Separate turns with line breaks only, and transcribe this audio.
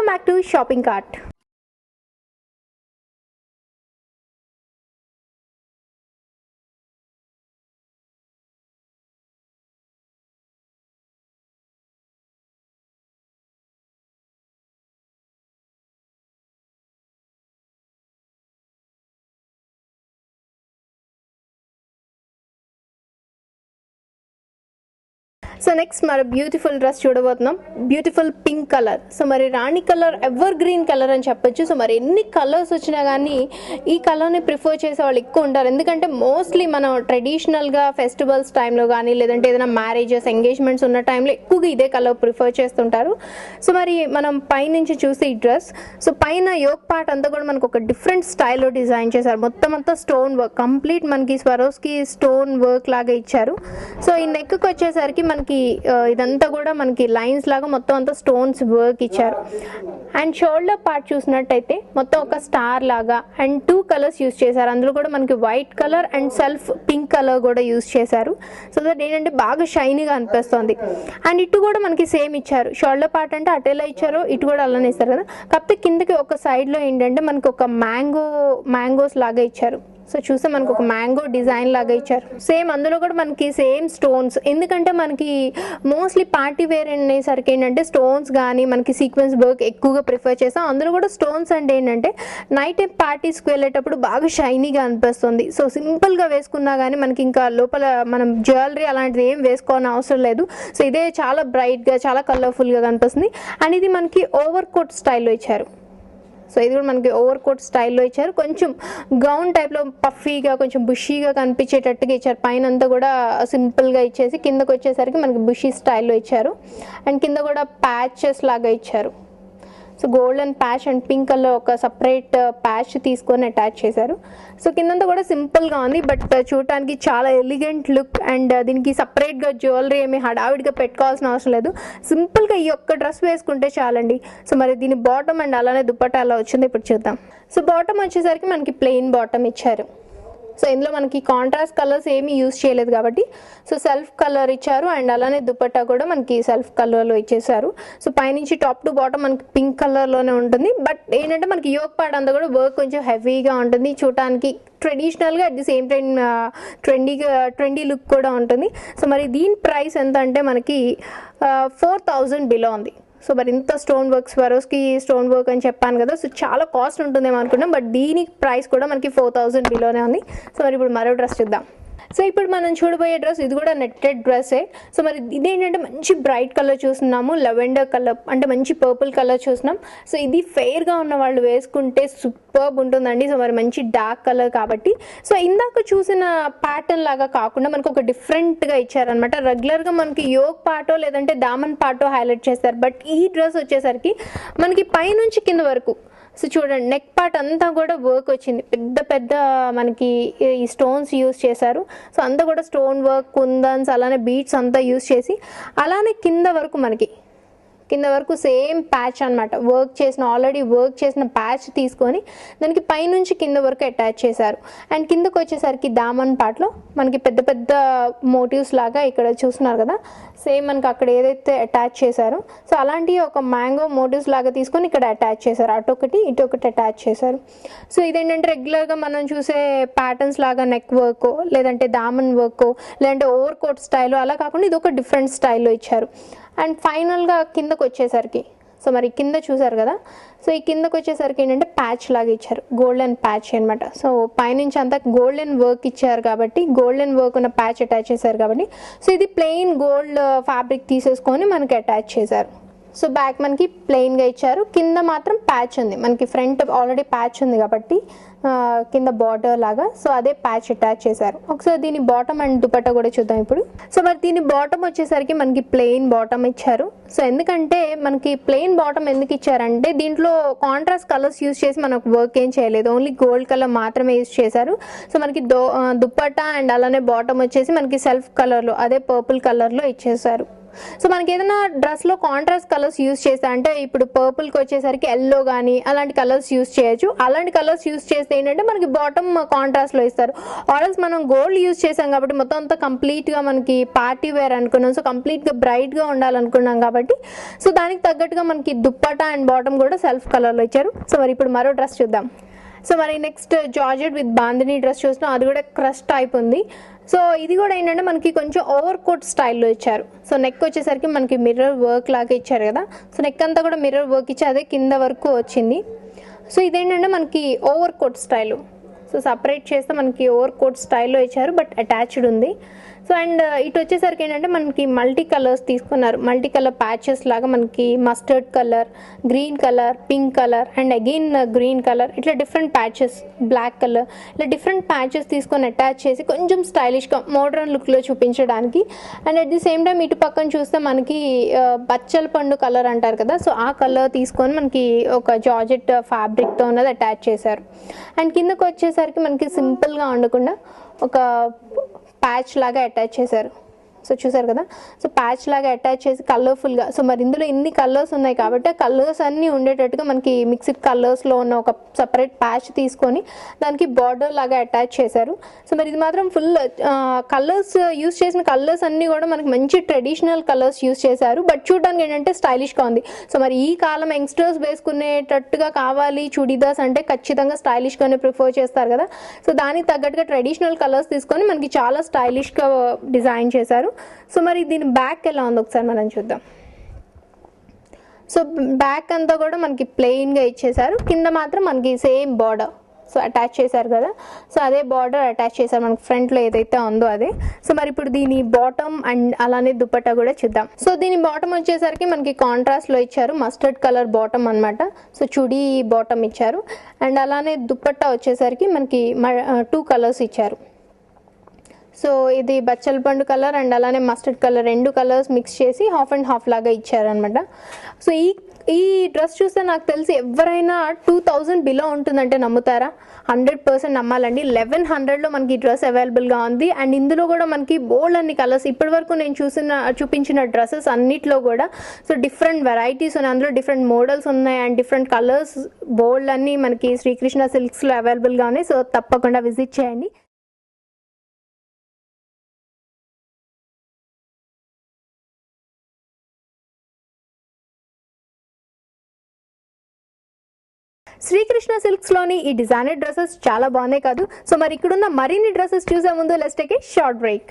back to Shopping Cart. So next మరి beautiful dress చూడబోతున్నాం. Beautiful pink colour. So మరి రాణి colour, ever green colour అని చెప్పొచ్చు. So మరి ఎన్ని కలర్స్ వచ్చినా కానీ ఈ కలర్ని ప్రిఫర్ చేసే వాళ్ళు ఎక్కువ ఉంటారు. ఎందుకంటే మోస్ట్లీ మనం ట్రెడిషనల్గా ఫెస్టివల్స్ టైంలో కానీ లేదంటే ఏదైనా మ్యారేజెస్, ఎంగేజ్మెంట్స్ ఉన్న టైంలో ఎక్కువగా ఇదే కలర్ ప్రిఫర్ చేస్తుంటారు. సో మరి మనం పైనుంచి చూస్తే ఈ డ్రెస్, సో పైన యోక్ పార్ట్ అంతా కూడా మనకు ఒక డిఫరెంట్ స్టైల్లో డిజైన్ చేశారు. మొత్తం అంతా స్టోన్ వర్క్, కంప్లీట్ మనకి స్వరోస్కి స్టోన్ వర్క్ లాగా ఇచ్చారు. సో ఈ నెక్కి వచ్చేసరికి మనకి ఇదంతా కూడా మనకి లైన్స్ లాగా మొత్తం అంతా స్టోన్స్ వర్క్ ఇచ్చారు. అండ్ షోల్డర్ పార్ట్ చూసినట్టయితే మొత్తం ఒక స్టార్ లాగా అండ్ 2 కలర్స్ యూస్ చేశారు. అందులో కూడా మనకి white colour and self pink colour కూడా యూస్ చేశారు. సో దట్ ఏంటంటే బాగా షైనీగా అనిపిస్తుంది. అండ్ ఇటు కూడా మనకి సేమ్ ఇచ్చారు. షోల్డర్ పార్ట్ అంటే అటు ఎలా ఇచ్చారో ఇటు కూడా అలానే ఇస్తారు కదా. కాకపోతే కిందకి ఒక సైడ్లో ఏంటంటే మనకి ఒక మ్యాంగోస్ లాగా ఇచ్చారు. సో చూస్తే మనకు ఒక మ్యాంగో డిజైన్ లాగా ఇచ్చారు. సేమ్ అందులో కూడా మనకి సేమ్ స్టోన్స్. ఎందుకంటే మనకి మోస్ట్లీ పార్టీ వేర్ అనేసరికి ఏంటంటే స్టోన్స్ కానీ మనకి సీక్వెన్స్ వర్క్ ఎక్కువగా ప్రిఫర్ చేస్తాం. అందులో కూడా స్టోన్స్ అంటే ఏంటంటే నైట్ టైం పార్టీస్కి వెళ్ళేటప్పుడు బాగా షైనీగా అనిపిస్తుంది. సో సింపుల్గా వేసుకున్నా కానీ మనకి ఇంకా లోపల మనం జ్యువెలరీ అలాంటిది ఏం వేసుకోవాలని అవసరం లేదు. సో ఇదే చాలా బ్రైట్గా, చాలా కలర్ఫుల్గా కనిపిస్తుంది. అండ్ ఇది మనకి ఓవర్ కోట్ స్టైల్లో ఇచ్చారు. సో ఇది కూడా మనకి ఓవర్ కోట్ స్టైల్లో ఇచ్చారు. కొంచెం గౌన్ టైప్లో పఫీగా, కొంచెం బుషీగా కనిపించేటట్టుగా ఇచ్చారు. పైన అంతా కూడా సింపుల్గా ఇచ్చేసి కిందకు వచ్చేసరికి మనకి బుషీ స్టైల్లో ఇచ్చారు. అండ్ కింద కూడా ప్యాచెస్ లాగా ఇచ్చారు. So golden patch and pink colour ఒక సపరేట్ ప్యాచ్ తీసుకొని అటాచ్ చేశారు. సో కిందంతా కూడా సింపుల్గా ఉంది, బట్ చూడటానికి చాలా ఎలిగెంట్ లుక్. అండ్ దీనికి సపరేట్గా జ్యువెలరీ ఏమి హడావిడిగా పెట్టుకోవాల్సిన అవసరం లేదు. సింపుల్గా ఈ ఒక్క డ్రెస్ వేసుకుంటే చాలండి. సో మరి దీని బాటమ్ అండ్ అలానే దుపట్టా అలా వచ్చింది, ఇప్పుడు చూద్దాం. సో బాటమ్ వచ్చేసరికి మనకి ప్లెయిన్ బాటమ్ ఇచ్చారు. సో ఇందులో మనకి కాంట్రాస్ట్ కలర్స్ ఏమీ యూజ్ చేయలేదు కాబట్టి సో సెల్ఫ్ కలర్ ఇచ్చారు. అండ్ అలానే దుపట్టా కూడా మనకి సెల్ఫ్ కలర్లో ఇచ్చేసారు. సో పైనుంచి టాప్ టు బాటమ్ మనకి పింక్ కలర్లోనే ఉంటుంది. బట్ ఏంటంటే మనకి యోక్ పార్ట్ అంతా కూడా వర్క్ కొంచెం హెవీగా ఉంటుంది. చూడటానికి ట్రెడిషనల్గా at the same time trendy look కూడా ఉంటుంది. సో మరి దీని ప్రైస్ ఎంత అంటే మనకి 4000 బిలో ఉంది. సో మరి ఇంత stone work, Swarovski stone work అని చెప్పాను కదా. సో చాలా కాస్ట్ ఉంటుందేమో అనుకున్నాం, బట్ దీని ప్రైస్ కూడా మనకి 4000 బిలోనే ఉంది. సో మరి ఇప్పుడు మరో డ్రెస్ చూద్దాం. సో ఇప్పుడు మనం చూడబోయే డ్రెస్ ఇది కూడా నెట్టెడ్ డ్రెస్సే. సో మరి ఇదేంటంటే మంచి బ్రైట్ కలర్ చూస్తున్నాము, లెవెండర్ కలర్ అంటే మంచి పర్పుల్ కలర్ చూస్తున్నాం. సో ఇది ఫెయిర్గా ఉన్న వాళ్ళు వేసుకుంటే సూపర్బ్ ఉంటుందండి. సో మరి మంచి డార్క్ కలర్ కాబట్టి సో ఇందాక చూసిన ప్యాటర్న్ లాగా కాకుండా మనకు ఒక డిఫరెంట్గా ఇచ్చారనమాట. రెగ్యులర్గా మనకి యోక్ పార్టో లేదంటే దామన్ పార్టో హైలైట్ చేస్తారు, బట్ ఈ డ్రెస్ వచ్చేసరికి మనకి పైనుంచి కింద వరకు సో చూడండి నెక్ పార్ట్ అంతా కూడా వర్క్ వచ్చింది. పెద్ద పెద్ద మనకి ఈ స్టోన్స్ యూస్ చేశారు. సో అంతా కూడా స్టోన్ వర్క్, కుందన్స్ అలానే బీట్స్ అంతా యూస్ చేసి అలానే కింద వరకు సేమ్ ప్యాచ్ అనమాట. ఆల్రెడీ వర్క్ చేసిన ప్యాచ్ తీసుకొని దానికి పైనుంచి కింద వరకు అటాచ్ చేశారు. అండ్ కిందకు వచ్చేసరికి దామన్ పార్ట్లో మనకి పెద్ద పెద్ద మోటివ్స్ లాగా ఇక్కడ చూస్తున్నారు కదా, సేమ్ మనకి అక్కడ ఏదైతే అటాచ్ చేశారో సో అలాంటి ఒక మ్యాంగో మోటివ్స్ లాగా తీసుకొని ఇక్కడ అటాచ్ చేశారు. అటొకటి ఇటొకటి అటాచ్ చేశారు. సో ఇదేంటంటే రెగ్యులర్గా మనం చూసే ప్యాటర్న్స్ లాగా నెక్ వర్క్ లేదంటే దామన్ వర్క్ లేదంటే ఓవర్ కోట్ స్టైల్లో అలా కాకుండా ఇది ఒక డిఫరెంట్ స్టైల్లో ఇచ్చారు. అండ్ ఫైనల్గా కిందకు వచ్చేసరికి సో మరి కింద చూసారు కదా, సో ఈ కిందకు వచ్చేసరికి ఏంటంటే ప్యాచ్ లాగా ఇచ్చారు, గోల్డెన్ ప్యాచ్ అనమాట. సో పైనుంచి అంతా గోల్డెన్ వర్క్ ఇచ్చారు కాబట్టి, గోల్డెన్ వర్క్ ఉన్న ప్యాచ్ అటాచ్ చేశారు కాబట్టి సో ఇది ప్లెయిన్ గోల్డ్ ఫ్యాబ్రిక్ తీసేసుకొని మనకి అటాచ్ చేశారు. సో బ్యాక్ మనకి ప్లెయిన్గా ఇచ్చారు, కింద మాత్రం ప్యాచ్ ఉంది. మనకి ఫ్రంట్ ఆల్రెడీ ప్యాచ్ ఉంది కాబట్టి కింద బార్డర్ లాగా సో అదే ప్యాచ్ అటాచ్ చేశారు. ఒకసారి దీని బాటమ్ అండ్ దుపట్టా కూడా చూద్దాం ఇప్పుడు. సో మరి దీని బాటమ్ వచ్చేసరికి మనకి ప్లెయిన్ బాటమ్ ఇచ్చారు. సో ఎందుకంటే మనకి ప్లెయిన్ బాటమ్ ఎందుకు ఇచ్చారంటే దీంట్లో కాంట్రాస్ట్ కలర్స్ యూస్ చేసి మనకు వర్క్ ఏం చేయలేదు, ఓన్లీ గోల్డ్ కలర్ మాత్రమే యూస్ చేశారు. సో మనకి దుపట్టా అండ్ అలానే బాటమ్ వచ్చేసి మనకి సెల్ఫ్ కలర్లో అదే పర్పుల్ కలర్లో ఇచ్చేసారు. సో మనకి ఏదైనా డ్రెస్లో కాంట్రాస్ట్ కలర్స్ యూస్ చేస్తే, అంటే ఇప్పుడు పర్పుల్కి వచ్చేసరికి ఎల్లో కానీ అలాంటి కలర్స్ యూస్ చేయొచ్చు. అలాంటి కలర్స్ యూస్ చేస్తే ఏంటంటే మనకి బాటమ్ కాంట్రాస్ట్లో ఇస్తారు. ఆర్ఎల్స్ మనం గోల్డ్ యూస్ చేసాం కాబట్టి మొత్తం అంతా కంప్లీట్గా మనకి పార్టీ వేర్ అనుకున్నాం. సో కంప్లీట్గా బ్రైట్గా ఉండాలనుకున్నాం కాబట్టి సో దానికి తగ్గట్టుగా మనకి దుప్పటా అండ్ బాటమ్ కూడా సెల్ఫ్ కలర్లో ఇచ్చారు. సో మరి ఇప్పుడు మరో డ్రెస్ చూద్దాం. సో మరి next georgette with bandhani dress చూస్తున్నాం. అది కూడా క్రష్ టైప్ ఉంది. సో ఇది కూడా ఏంటంటే మనకి కొంచెం ఓవర్ కోట్ స్టైల్లో ఇచ్చారు. సో నెక్ వచ్చేసరికి మనకి మిర్రర్ వర్క్ లాగా ఇచ్చారు కదా. సో నెక్ అంతా కూడా మిర్రర్ వర్క్ ఇచ్చి అదే కింద వరకు వచ్చింది. సో ఇదేంటంటే మనకి over coat style. So separate చేస్తే మనకి ఓవర్ కోట్ స్టైల్లో ఇచ్చారు, బట్ అటాచ్డ్ ఉంది. సో అండ్ ఇటు వచ్చేసరికి ఏంటంటే మనకి మల్టీ కలర్స్ తీసుకున్నారు. మల్టీ కలర్ ప్యాచెస్ లాగా మనకి mustard colour, green colour, pink colour and again green colour, ఇట్లా డిఫరెంట్ ప్యాచెస్, బ్లాక్ కలర్, ఇట్లా డిఫరెంట్ ప్యాచెస్ తీసుకొని అటాచ్ చేసి కొంచెం స్టైలిష్గా మోడర్న్ లుక్లో చూపించడానికి. And at the same time ఇటు పక్కన చూస్తే మనకి బచ్చల పండు కలర్ అంటారు కదా. సో ఆ కలర్ తీసుకొని మనకి ఒక జార్జెట్ ఫ్యాబ్రిక్తో ఉన్నది అటాచ్ చేశారు. అండ్ కిందకు వచ్చేసరికి మనకి సింపుల్గా ఉండకుండా ఒక ప్యాచ్ లాగా అటాచ్ చేశారు. సో చూసారు కదా. సో ప్యాచ్ లాగా అటాచ్ చేసి కలర్ఫుల్గా, సో మరి ఇందులో ఇన్ని కలర్స్ ఉన్నాయి కాబట్టి ఆ కలర్స్ అన్నీ ఉండేటట్టుగా మనకి మిక్స్డ్ కలర్స్లో ఉన్న ఒక సపరేట్ ప్యాచ్ తీసుకొని దానికి బార్డర్ లాగా అటాచ్ చేశారు. సో మరి ఇది మాత్రం ఫుల్ కలర్స్ యూస్ చేసిన కలర్స్ అన్నీ కూడా మనకి మంచి ట్రెడిషనల్ కలర్స్ యూస్ చేశారు, బట్ చూడడానికి ఏంటంటే స్టైలిష్గా ఉంది. సో మరి ఈ కాలం యంగ్స్టర్స్ వేసుకునేటట్టుగా కావాలి చుడీదార్స్ అంటే ఖచ్చితంగా స్టైలిష్గానే ప్రిఫర్ చేస్తారు కదా. సో దానికి తగ్గట్టుగా ట్రెడిషనల్ కలర్స్ తీసుకొని మనకి చాలా స్టైలిష్గా డిజైన్ చేశారు. సో మరి దీని బ్యాక్ ఎలా ఉందో ఒకసారి మనం చూద్దాం. సో బ్యాక్ అంతా కూడా మనకి ప్లెయిన్గా ఇచ్చేసారు, కింద మాత్రం మనకి సేమ్ బార్డర్ సో అటాచ్ చేశారు కదా. సో అదే బార్డర్ అటాచ్ చేశారు మనకి ఫ్రంట్లో ఏదైతే ఉందో అదే. సో మరి ఇప్పుడు దీని బాటమ్ అండ్ అలానే దుపట్టా కూడా చూద్దాం. సో దీని బాటమ్ వచ్చేసరికి మనకి కాంట్రాస్ట్లో ఇచ్చారు, మస్టర్డ్ కలర్ బాటమ్ అనమాట. సో చుడీ బాటమ్ ఇచ్చారు. అండ్ అలానే దుపట్టా వచ్చేసరికి మనకి 2 కలర్స్ ఇచ్చారు. సో ఇది బచ్చల పండు కలర్ అండ్ అలానే మస్టర్డ్ కలర్, 2 కలర్స్ మిక్స్ చేసి హాఫ్ అండ్ హాఫ్ లాగా ఇచ్చారనమాట. సో ఈ డ్రెస్ చూస్తే నాకు తెలిసి ఎవరైనా 2000 బిలో ఉంటుందంటే నమ్ముతారా? 100% నమ్మాలండి. 1100లో మనకి ఈ డ్రెస్ అవైలబుల్గా ఉంది. అండ్ ఇందులో కూడా మనకి బోల్డ్ అన్ని కలర్స్, ఇప్పటి వరకు నేను చూపించిన డ్రెస్సెస్ అన్నిట్లో కూడా సో డిఫరెంట్ వెరైటీస్ ఉన్నాయి, అందులో డిఫరెంట్ మోడల్స్ ఉన్నాయి అండ్ డిఫరెంట్ కలర్స్ బోల్డ్ అన్నీ మనకి శ్రీకృష్ణ సిల్క్స్లో అవైలబుల్గా ఉన్నాయి. సో తప్పకుండా విజిట్ చేయండి. శ్రీకృష్ణ సిల్క్స్లోని ఈ డిజైనర్ డ్రెస్సెస్ చాలా బాగున్నాయి కాదు. సో మరి ఇక్కడున్న మరిన్ని డ్రెస్సెస్ చూసే ముందు let's take a short break.